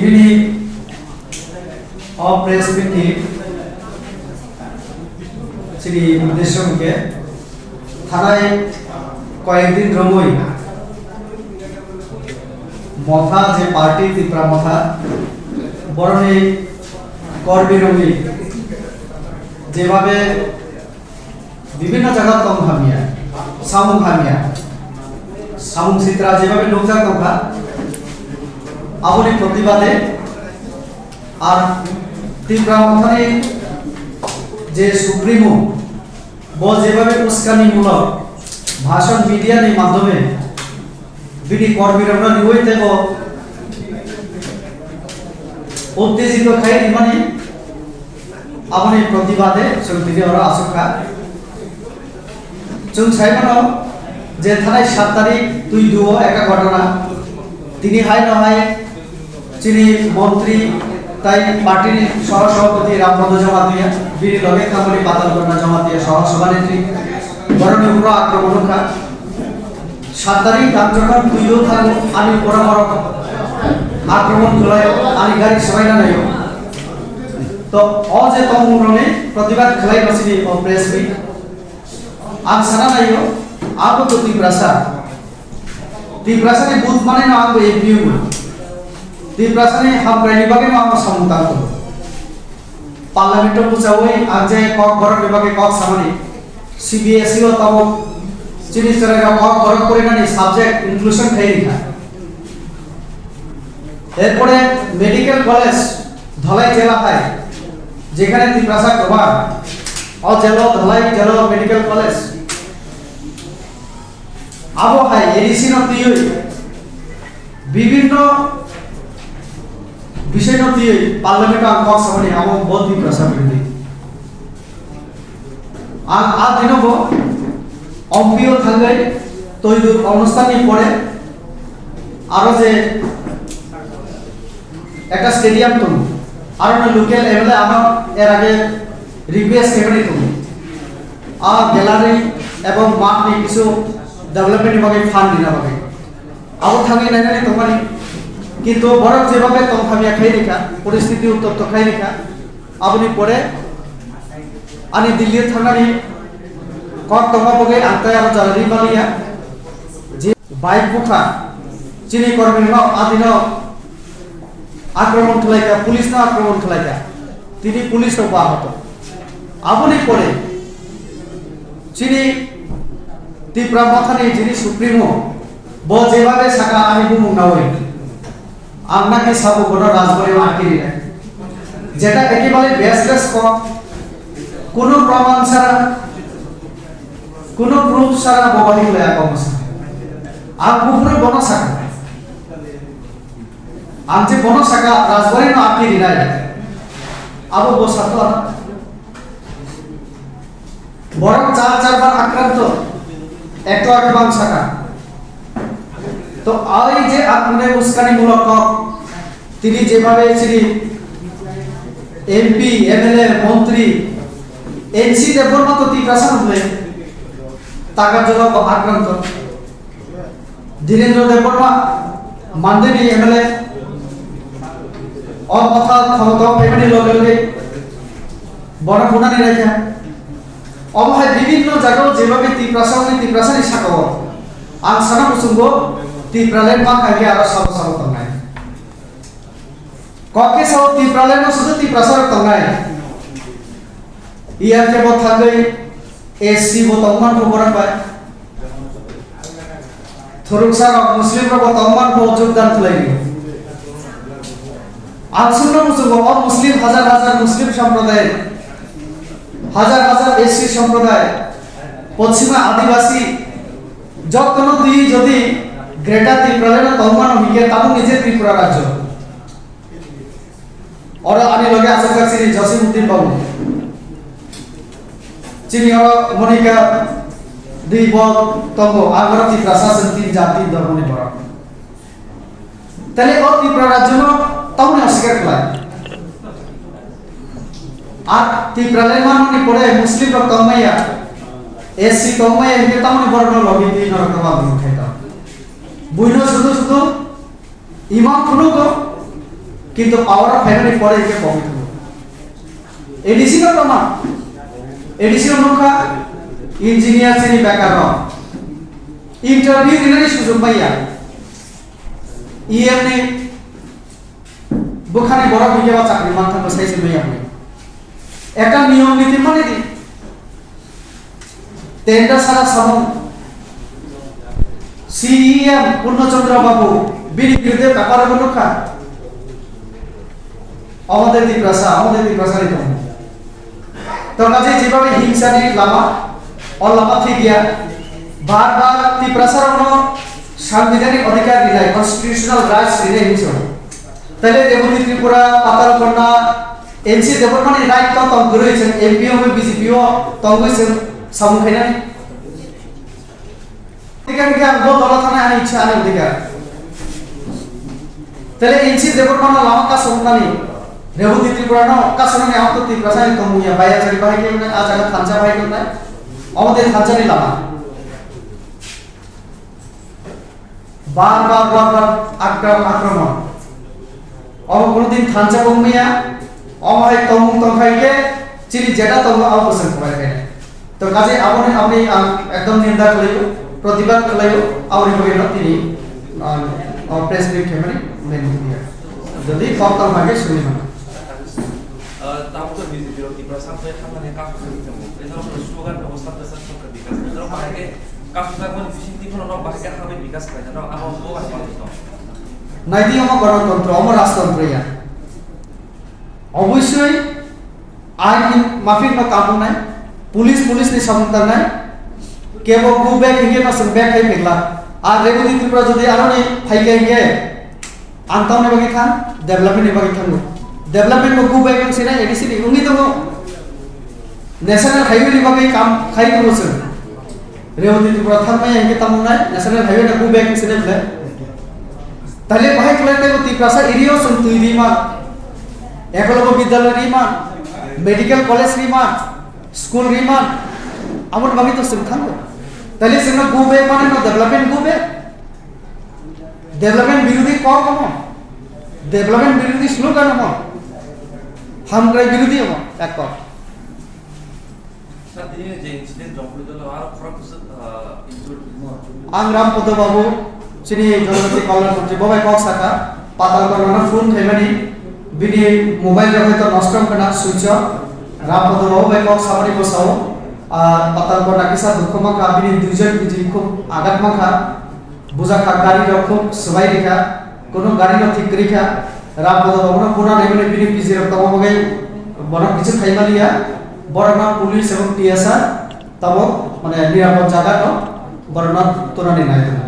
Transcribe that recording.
বিনি অপ্রেসপিতি শ্রী উদ্দেশ্যকে থানায় কয়েকদিন রমই মথা যে পার্টি ত্রিপুরা মথা বরণে করবিরমি যেভাবে বিভিন্ন জায়গা তম হামিয়া সামুং চিত্রা যেভাবে লোকজাক তমা আবনি প্রতিবাদে আর ত্রিপুরা মথানি যে সুপ্রিমো যেভাবে উস্কানিমূলক ভাষণ মিডিয়ার মাধ্যমে বিনি কর্মীরা নিহত উত্তেজিত খাই মানে আপনি প্রতিবাদে সংবিধি ওরা আশঙ্কা जों साइमानो जे थानाय 7 तारिख 2 एका घटना তিনি হাই নহাই চিনি মন্ত্রী তাই পার্টির সহসভাপতি রামপদ জমাতিয়া বিনি লগে কামরি পাতাল করনা জমাতিয়া সহসভানেত্রী বরণী উপর আক্রমণকা 7 তারিখ গান যখন 2 থাকো আমি পরামর আক্রমণ খোলায় আমি গাড়ি সবাইনা নাইও তো অ যে তমুরনে প্রতিবাদ খেলাই বসিনি ও প্রেস মিট आं साना नायो आंबो तो त्रिपुरासा ने बुथ माने ना आंबो एपीयू त्रिपुरासा ने हम प्राइनि बागे ना आंबो सामुता को पार्लियामेंट पुचावै आं जे कक भरत विभागे कक सामने सीबीएसई ओ तब जिनिस तरह कक भरत करे ना सब्जेक्ट इनक्लूजन खाई लिखा एरपरे मेडिकल कॉलेज धलाई जেলা है যেখানে त्रिपुरासा गोबां और जेलो धलाई जेलो मेडिकल कॉलेज आबो है एडिसी नतियो विभिन्न विषय नतियो पार्लियामेंट आंक सामने आबो बहुत भी प्रसार करते आ दिनबो अम्पियो थांगे तैदुर अनुष्ठानी पड़े आरो जे একটা স্টেডিয়াম তো আর না লোকাল এমএলএ আমার এর আগে রিকোয়েস্ট কেমনি তুমি আ গ্যালারি এবং মাঠ নিয়ে কিছু ডেভেলপমেন্ট ভাবে ফান্ড দিনা ভাবে আবার থাকি নাই নাই তোমারই কিন্তু বড় যেভাবে তম খামিয়া খাই রেখা পরিস্থিতি উত্তপ্ত খাই রেখা আপনি পরে আনি দিল্লি থানানি কক তমা বগে আনতায় আর জালারি বালিয়া যে বাইক বুখা চিনি কর্মী ন আদিন আক্রমণ খেলাইকা পুলিশ না আক্রমণ খেলাইকা তিনি পুলিশ আহত আপনি পরে চিনি ত্রিপুরা মথানি যিনি সুপ্রিমো যেভাবে সাকা আমি বুমুং নাওই আপনাকে সাবো কোন রাজবাড়ি আটকে যেটা একেবারে বেসলেস কোনো প্রমাণ ছাড়া কোনো প্রুফ ছাড়া ববাদি লয়া কমসা আর বুফরে বনা সাকা आमचे बनो सका राजबाड़ी ना आपकी रिनाय अब वो सकता बरं 4 बार आक्रांत एक तो आगे बांग सका तो आई जे आपने उसकानी मूलक তিনি যেভাবে শ্রী এমপি এমএলএ মন্ত্রী এনসি দেবর মতো ত্রিপ্রাসান হলে টাকার জন্য আক্রান্ত ধীরেন্দ্র দেববর্মা মানদেনি এমএলএ और कथा ক্ষমতা পেমেন্ট লগে লগে বড় ফোনা নি রাখা অবহায় বিভিন্ন জায়গায় যেভাবে ত্রিপ্রাসানি সাকাব আং সানা কুসুঙ্গ ত্রিপ্রালেন মা কাগে আর সব সব তঙ্গাই ককে সব ত্রিপ্রালেন শুধু ত্রিপ্রাসার তঙ্গাই ইয়ার কে বথাগৈ এসসি বো তঙ্গান খবর পায় থরুকসার মুসলিম র বো তঙ্গান বো যোগদান তুলাই आंसुनो मुसुगो और मुस्लिम हजार मुस्लिम সম্প্রদায় हजार एससी সম্প্রদায় পশ্চিমা আদিবাসী যতন দুই যদি গ্রেটার ত্রিপুরার তমান হইকে তাও নিজে ত্রিপুরা রাজ্য और আমি লগে আশঙ্কা শ্রী জসিমউদ্দিন বাবু চিনি और মনিকা দুই বল তঙ্গ আগরতি প্রশাসন তিন জাতি ধর্ম নি পড়া তাহলে ও ত্রিপুরা রাজ্য তাহলে অস্বীকার করা আর ত্রিপুরালের মাননি পড়ে মুসলিম র কমাইয়া এসসি কমাইয়া কে তাহলে বড় লবি দিন রকম আমি খাইতা বুইনো শুধু ইমাম খুনুগো কিন্তু পাওয়ার অফ ফ্যামিলি পরে একে কমিট হলো এডিসি না প্রমাণ এডিসি অনুকা ইঞ্জিনিয়ার শ্রেণী বেকার ইন্টারভিউ দিলে সুযোগ পাইয়া ইএমনি বোখানে বড় বিজ্ঞাপন চাকরি মানতে বসাইছে মেয়ে আপনি একটা নিয়ম নীতি মানে দি টেন্ডার সারা সামন সিইএম পূর্ণচন্দ্র বাবু বিনিকৃত ব্যাপার অনুকা আমাদের ত্রিপ্রাসারিত তো কাজে যেভাবে হিংসানি লামা লামা ঠিক গিয়া বারবার ত্রিপ্রাসার সাংবিধানিক অধিকার দিলাই কনস্টিটিউশনাল রাইটস দিলাই হিংসা তাহলে দেবনী ত্রিপুরা পাতালকন্যা এনসি দেবরমানি রাইট তো তং রয়েছেন এমপিও বিজেপিও তং হয়েছেন সামুখাইনানি অধিকার কি আঙ্গ দল থানায় আনি ইচ্ছা আনে অধিকার তাহলে এনসি দেবরমানা লামা সমনানি রেবতী ত্রিপুরা ন কাসনানি আমতো ত্রিপ্রাসানি তমুয়া বাইয়াচারি বাহিকে আজাগা থানচা বাহিকে নাই আমাদের থানচানি লামা বারবার আক্রমণ কোনদিন থানচা বমিয়া অমায় তমুক তংখাইকে চিনি যেটা তমু অবসর করে তো কাজে আপনি একদম নিন্দা করিও প্রতিবাদ করিও আপনি করিও তিনি প্রেস মিট খেমনি মেন দিয়া যদি ফক্তম ভাগে শুনি না তাহলে বিজেপি ত্রিপ্রাসাতে খামানে কাজ করতে হবে এটা হলো স্লোগান ব্যবস্থা প্রচার সরকার বিকাশ এটা বাহিরে কাফতাগন বিশিতি কোন বাহিরে খাবে বিকাশ করে না আমার তো আছে নাইদি আমার গণতন্ত্র আমার রাজতন্ত্র ইয়া অবশ্যই আইন মাফিক না কাম নাই পুলিশ ni samta নাই কেবল গু ব্যাক হিগে না সব ব্যাক হাই ফেলা আর রেগুলি ত্রিপুরা যদি আরো নি ফাইকে হিগে আনতাও নে বাকি খান ডেভেলপমেন্ট নে বাকি খান ডেভেলপমেন্ট को गु बैक से ना एडीसी उंगी तो नेशनल हाईवे নি বাকি কাম খাই তো বসে রেগুলি ত্রিপুরা থামে হিগে তাম নাই ন্যাশনাল হাইওয়ে না গু ব্যাক से ने তাহলে ভাই ক্লাইতে ত্রিপ্রাসা এরিয়া সন তুই রিমা একলব্য বিদ্যালয় Rima medical college Rima school Rima আমন বাকি তো সব থাকবে তাহলে সেনা গুবে মানে না ডেভেলপমেন্ট গুবে ডেভেলপমেন্ট বিরোধী কম ডেভেলপমেন্ট বিরোধী স্লোগান हम হামগ্রাই বিরোধী हम এক কম স্যার দিনে যে ইনসিডেন্ট জমপুর আর ফরক আং রামপদ বাবু চিনি জনজাতি কল্যাণ মন্ত্রী বাবাই কক সাকা পাতাল করোনা ফোন থেমানি বিনি মোবাইল রে হয়তো নষ্ট করা switch Rampada Babu by cock Sabri বসাও আর পাতাল করোনা কিসা দুঃখমাখা বিনি দুইজন বিজি খুব আঘাতমাখা বুঝাখা গাড়ি রক্ষক সবাই রেখা কোনো গাড়ি ন ঠিক রেখা রামপদ বাবু না পুরা নেমনে বিনি পিজি রক্তম বগাই বড় কিছু খাইমালিয়া বড় না পুলিশ এবং টিএসআর তব মানে নিরাপদ জায়গা তো বড় না তোরানি নাই